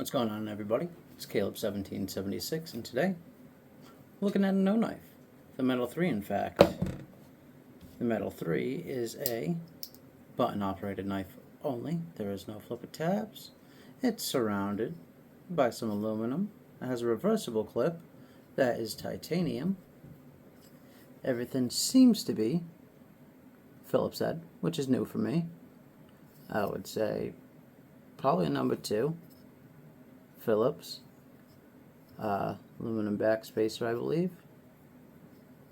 What's going on, everybody? It's Caleb1776, and today we're looking at an Oknife, the Metal 3 in fact. The Metal 3 is a button-operated knife only. There is no flipper tabs. It's surrounded by some aluminum. It has a reversible clip that is titanium. Everything seems to be Phillips head, which is new for me. I would say probably a number 2. Phillips. Aluminum backspacer, I believe.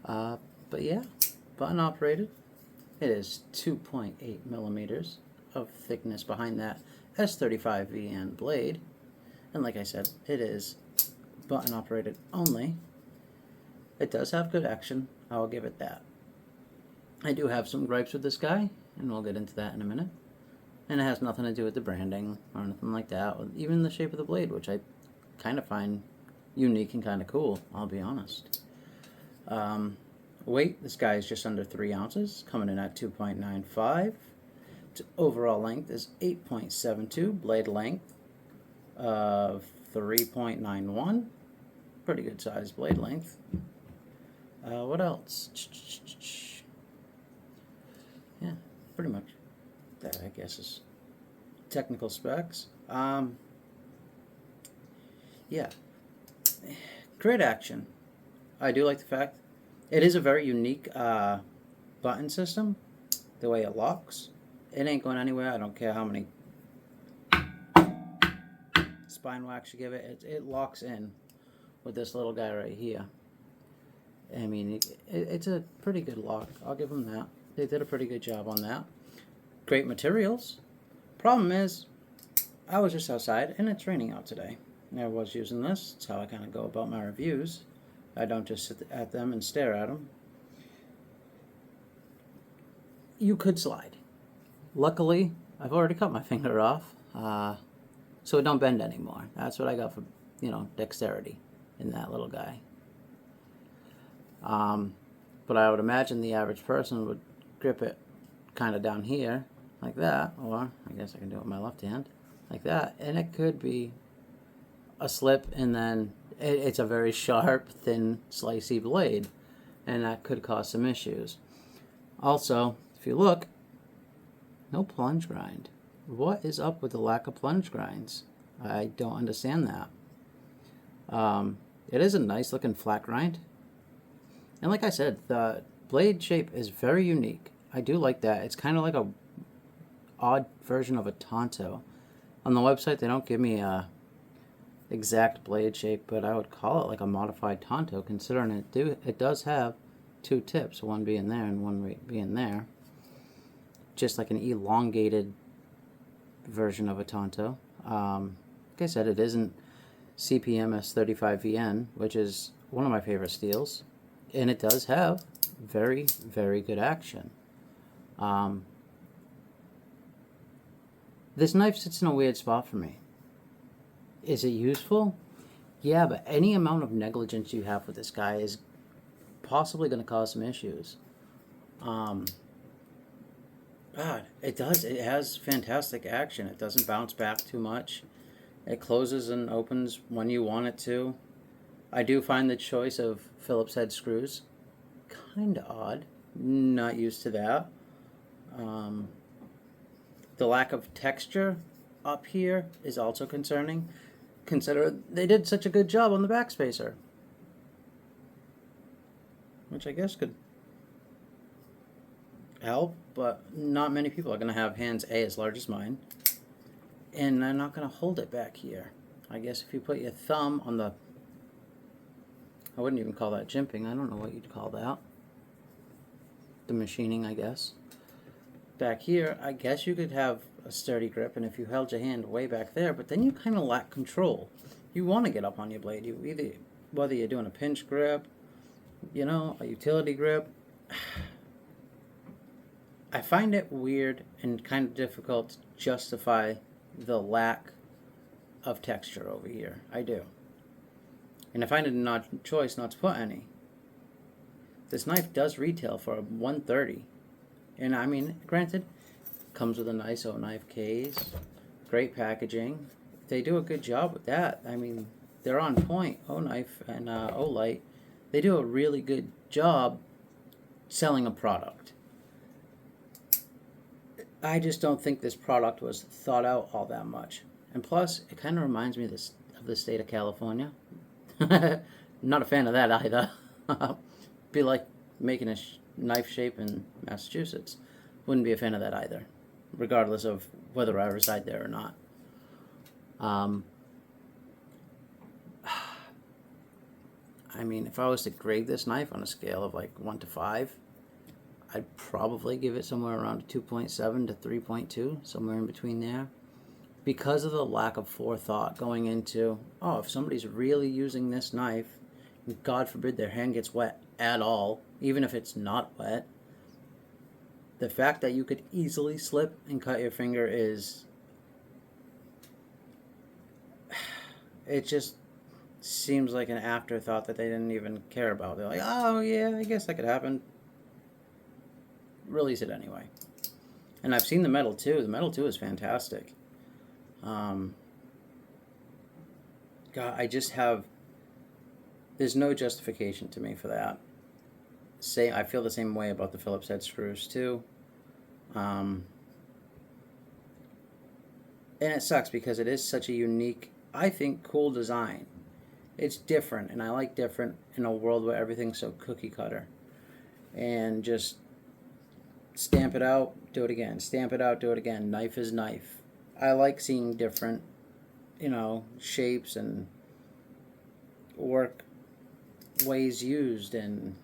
But yeah, button operated. It is 2.8 millimeters of thickness behind that S35VN blade. And like I said, it is button operated only. It does have good action, I'll give it that. I do have some gripes with this guy, and we'll get into that in a minute. And it has nothing to do with the branding or anything like that, or even the shape of the blade, which I kind of find unique and kind of cool, I'll be honest. Weight, this guy is just under 3 ounces, coming in at 2.95. Overall length is 8.72, blade length of 3.91. Pretty good size blade length. What else? Yeah, pretty much. That, I guess, is technical specs. Yeah, great action. I do like the fact it is a very unique button system. The way it locks, it ain't going anywhere. I don't care how many spine wax you give it. It locks in with this little guy right here. I mean, it's a pretty good lock. I'll give them that. They did a pretty good job on that. Great materials. Problem is, I was just outside and it's raining out today. And I was using this. That's how I kind of go about my reviews. I don't just sit at them and stare at them. You could slide. Luckily, I've already cut my finger off, so it don't bend anymore. That's what I got for, dexterity in that little guy. But I would imagine the average person would grip it kind of down here like that, or I guess I can do it with my left hand like that, and it could be a slip, and then it's a very sharp, thin, slicey blade, and that could cause some issues. Also, if you look, no plunge grind. What is up with the lack of plunge grinds? I don't understand that. It is a nice looking flat grind, and like I said, the blade shape is very unique. I do like that. It's kind of like a odd version of a Tonto. On the website, they don't give me a exact blade shape, but I would call it like a modified Tonto, considering it does have 2 tips, one being there and one being there. Just like an elongated version of a Tonto. Like I said, it isn't CPM S35VN, which is one of my favorite steels, and it does have very, very good action. This knife sits in a weird spot for me. Is it useful? Yeah, but any amount of negligence you have with this guy is possibly going to cause some issues. God, it does. It has fantastic action. It doesn't bounce back too much. It closes and opens when you want it to. I do find the choice of Phillips head screws kind of odd. Not used to that. The lack of texture up here is also concerning. Consider they did such a good job on the backspacer, which I guess could help, but not many people are going to have hands as large as mine, and they're not going to hold it back here. I guess if you put your thumb on the, I wouldn't even call that jimping, I don't know what you'd call that, the machining, I guess. Back here, I guess you could have a sturdy grip, and if you held your hand way back there, but then you kind of lack control. You want to get up on your blade. You either, whether you're doing a pinch grip, a utility grip. I find it weird and kind of difficult to justify the lack of texture over here. I do. And I find it not choice not to put any. This knife does retail for $130. And I mean, granted, comes with a nice Oknife case, great packaging. they do a good job with that. I mean, they're on point. Oknife and Olight, they do a really good job selling a product. I just don't think this product was thought out all that much. And plus, it kind of reminds me of the state of California. Not a fan of that either. Be like making a knife shape in Massachusetts. Wouldn't be a fan of that either, regardless of whether I reside there or not. I mean, if I was to grade this knife on a scale of like 1 to 5, I'd probably give it somewhere around a 2.7 to 3.2, somewhere in between there. Because of the lack of forethought going into, oh, if somebody's really using this knife, God forbid their hand gets wet at all, even if it's not wet, the fact that you could easily slip and cut your finger is, it just seems like an afterthought that they didn't even care about. They're like, oh yeah, I guess that could happen. Release it anyway. And I've seen the metal too. The metal too is fantastic. God, I just have, there's no justification to me for that. I feel the same way about the Phillips head screws too. And it sucks because it is such a unique, I think, cool design. It's different, and I like different in a world where everything's so cookie cutter. And just stamp it out, do it again. Stamp it out, do it again. Knife is knife. I like seeing different, shapes and work ways used, and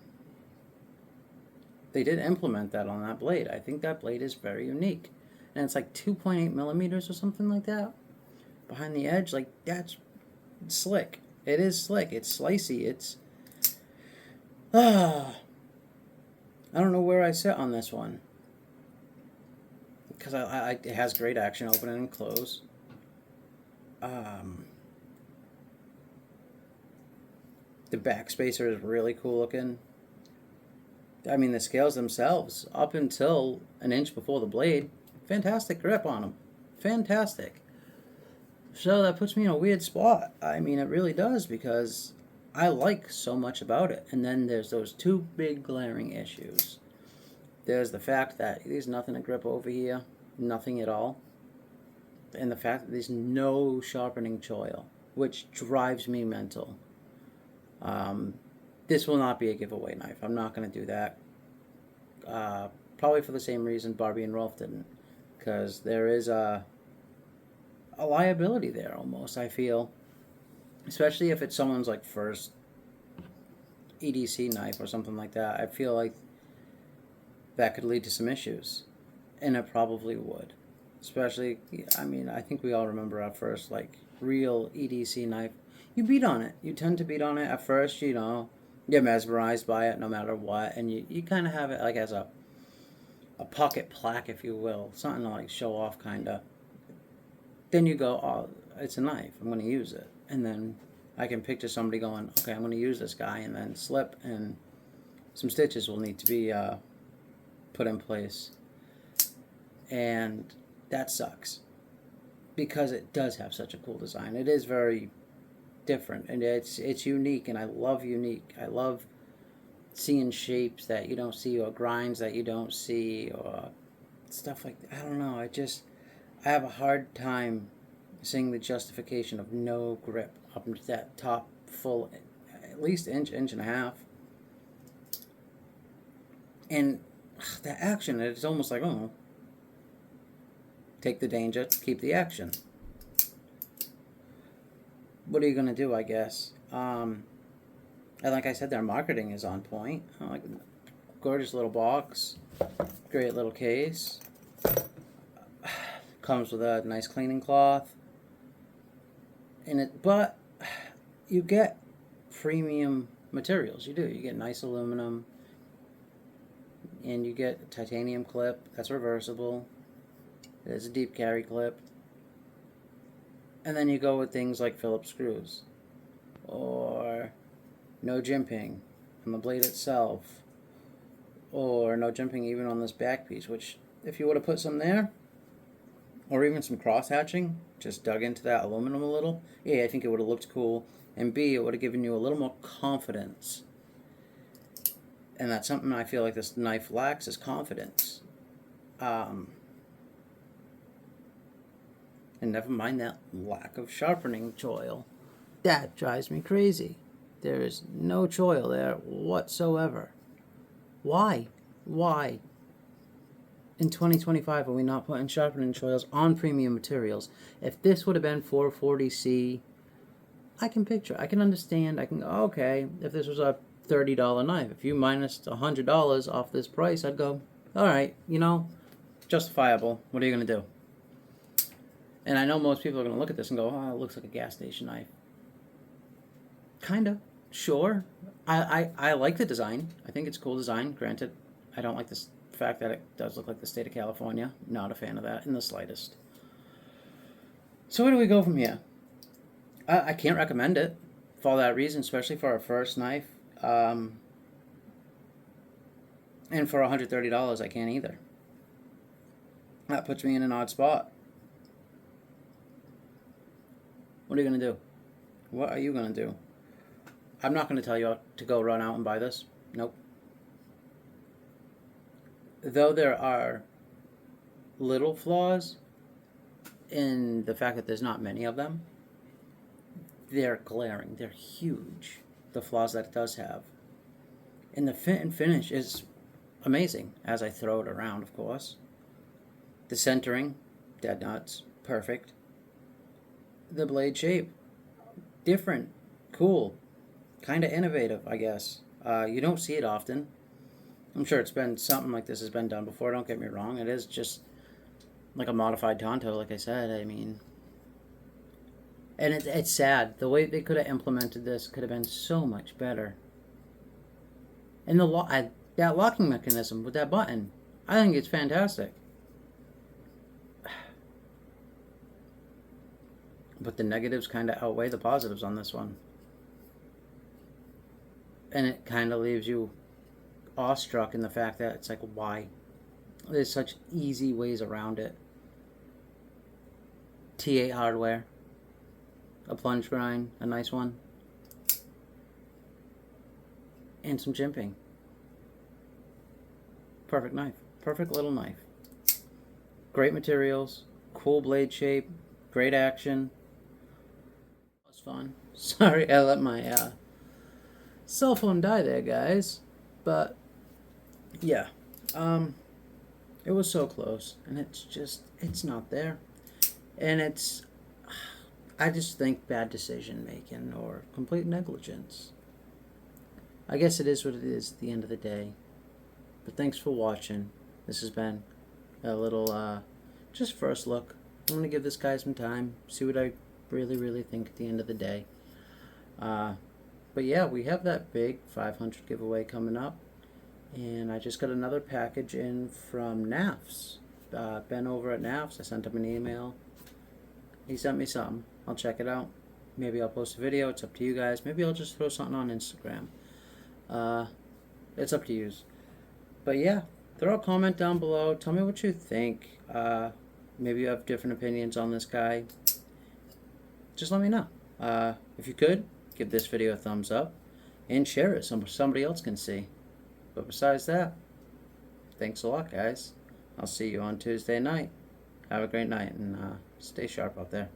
they did implement that on that blade. I think that blade is very unique. And it's like 2.8 millimeters or something like that behind the edge. Like, that's slick. It is slick. It's slicey. It's I don't know where I sit on this one, because it has great action, open and close. The back spacer is really cool looking. I mean, the scales themselves, up until an inch before the blade, fantastic grip on them. Fantastic. So that puts me in a weird spot. I mean, it really does, because I like so much about it. And then there's those two big glaring issues. There's the fact that there's nothing to grip over here. Nothing at all. And the fact that there's no sharpening choil, which drives me mental. This will not be a giveaway knife. I'm not going to do that. Probably for the same reason Barbie and Rolf didn't. Because there is a liability there almost, I feel. Especially if it's someone's like first EDC knife or something like that. I feel like that could lead to some issues. And it probably would. Especially, I mean, I think we all remember our first like real EDC knife. You beat on it. You tend to beat on it at first, you're mesmerized by it no matter what. And you kind of have it like as a pocket plaque, if you will. Something to like show off, kind of. Then you go, oh, it's a knife. I'm going to use it. And then I can picture somebody going, okay, I'm going to use this guy, and then slip, and some stitches will need to be put in place. And that sucks, because it does have such a cool design. It is very different, and it's unique, and I love unique. I love seeing shapes that you don't see, or grinds that you don't see, or stuff like that. I don't know. I have a hard time seeing the justification of no grip up into that top full, at least inch and a half. And the action, it's almost like, oh, take the danger, keep the action. What are you going to do, I guess? And like I said, their marketing is on point. Like, gorgeous little box, great little case. Comes with a nice cleaning cloth. But you get premium materials. You do. You get nice aluminum, and you get a titanium clip that's reversible. There's a deep carry clip. And then you go with things like Phillips screws, or no jimping on the blade itself, or no jimping even on this back piece, which if you would have put some there, or even some cross hatching, just dug into that aluminum a little, A, I think it would have looked cool, and B, it would have given you a little more confidence. And that's something I feel like this knife lacks, is confidence. And never mind that lack of sharpening choil. That drives me crazy. There is no choil there whatsoever. Why? Why? In 2025, are we not putting sharpening choils on premium materials? If this would have been 440C, I can picture, I can understand, I can go, okay, if this was a $30 knife, if you minus $100 off this price, I'd go, all right, you know, justifiable. What are you going to do? And I know most people are going to look at this and go, oh, it looks like a gas station knife. Kind of. Sure. I like the design. I think it's a cool design. Granted, I don't like this fact that it does look like the state of California. Not a fan of that in the slightest. So where do we go from here? I can't recommend it for that reason, especially for our first knife. And for $130, I can't either. That puts me in an odd spot. What are you going to do? What are you going to do? I'm not going to tell you to go run out and buy this. Nope. Though there are little flaws in the fact that there's not many of them, they're glaring. They're huge, the flaws that it does have. And the fit and finish is amazing as I throw it around, of course. The centering, dead nuts, perfect. The blade shape, different, cool, kind of innovative, I guess. You don't see it often. I'm sure it's been something like this has been done before, don't get me wrong. It is just like a modified Tonto, like I said. I mean, and it's sad. The way they could have implemented this could have been so much better. And that locking mechanism with that button, I think it's fantastic. But the negatives kind of outweigh the positives on this one. And it kind of leaves you awestruck in the fact that it's like, why? There's such easy ways around it. T8 hardware. A plunge grind, a nice one. And some jimping. Perfect knife. Perfect little knife. Great materials. Cool blade shape. Great action. It was fun. Sorry I let my cell phone die there, guys. But yeah, it was so close, and it's not there. And I just think bad decision making or complete negligence. I guess it is what it is at the end of the day. But thanks for watching. This has been a little just first look. I'm gonna give this guy some time, see what I really think at the end of the day. But yeah, we have that big 500 giveaway coming up. And I just got another package in from NAFS. Ben over at NAFS, I sent him an email. He sent me something. I'll check it out. Maybe I'll post a video. It's up to you guys. Maybe I'll just throw something on Instagram. It's up to you. But yeah, throw a comment down below. Tell me what you think. Maybe you have different opinions on this guy. Just let me know. If you could, give this video a thumbs up and share it so somebody else can see. But besides that, thanks a lot, guys. I'll see you on Tuesday night. Have a great night and stay sharp out there.